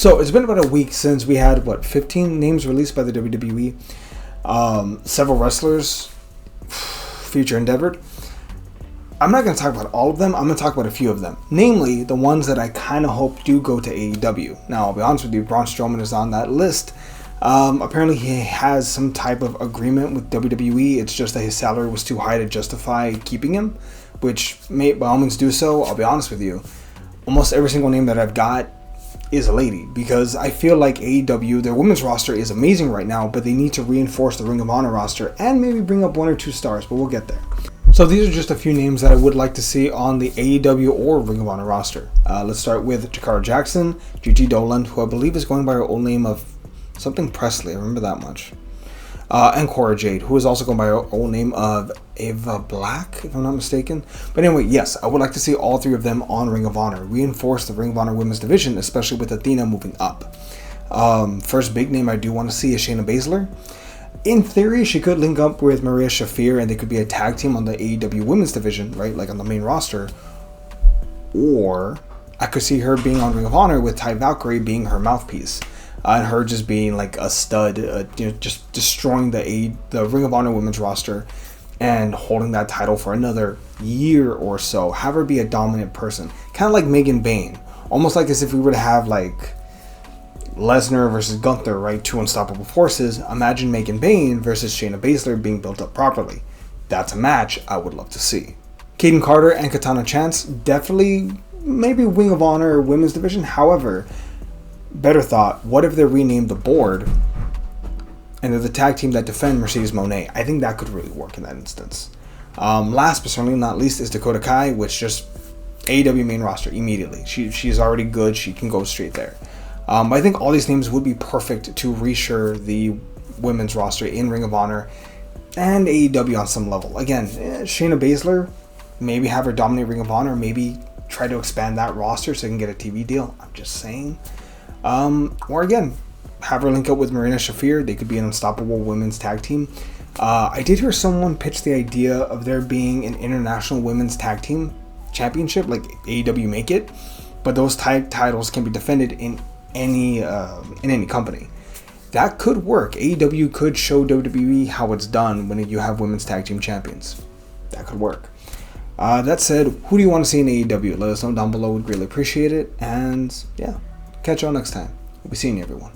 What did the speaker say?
So it's been about a week since we had 15 names released by the WWE. Several wrestlers future endeavored. I'm not going to talk about all of them. I'm going to talk about a few of them. Namely, the ones that I kind of hope do go to AEW. Now, I'll be honest with you, Braun Strowman is on that list. Apparently, he has some type of agreement with WWE. It's just that his salary was too high to justify keeping him, which may by all means do so. I'll be honest with you. Almost every single name that I've got is a lady, because I feel like AEW, their women's roster is amazing right now, but they need to reinforce the Ring of Honor roster and maybe bring up 1 or 2 stars, but we'll get there. So these are just a few names that I would like to see on the AEW or Ring of Honor roster. Let's start with Jakara Jackson, Gigi Dolan, who I believe is going by her old name of something Presley, I remember that much. And Cora Jade, who is also going by her old name of Ava Black, if I'm not mistaken. But anyway, yes, I would like to see all 3 of them on Ring of Honor. Reinforce the Ring of Honor women's division, especially with Athena moving up. First big name I do want to see is Shayna Baszler. In theory, she could link up with Maria Shafir and they could be a tag team on the AEW women's division, right? Like on the main roster. Or I could see her being on Ring of Honor with Ty Valkyrie being her mouthpiece. And her just being like a stud, just destroying the Ring of Honor women's roster and holding that title for another year or so. Have her be a dominant person. Kind of like Megan Bayne. Almost like as if we were to have like Lesnar versus Gunther, right? 2 unstoppable forces. Imagine Megan Bayne versus Shayna Baszler being built up properly. That's a match I would love to see. Kaden Carter and Katana Chance, definitely maybe Ring of Honor women's division. However, better thought, what if they renamed the board and they're the tag team that defend Mercedes Moné? I think that could really work in that instance. Last but certainly not least is Dakota Kai, which just AEW main roster immediately. She's already good. She can go straight there. I think all these names would be perfect to reassure the women's roster in Ring of Honor and AEW on some level. Again, Shayna Baszler, maybe have her dominate Ring of Honor, maybe try to expand that roster so they can get a TV deal. I'm just saying. Or again, have her link up with Marina Shafir. They could be an unstoppable women's tag team. I did hear someone pitch the idea of there being an international women's tag team championship, like AEW make it, but those titles can be defended in any company. That could work. AEW could show WWE how it's done when you have women's tag team champions. That could work. That said, who do you want to see in AEW? Let us know down below. We'd really appreciate it. And yeah, catch y'all next time. We'll be seeing you, everyone.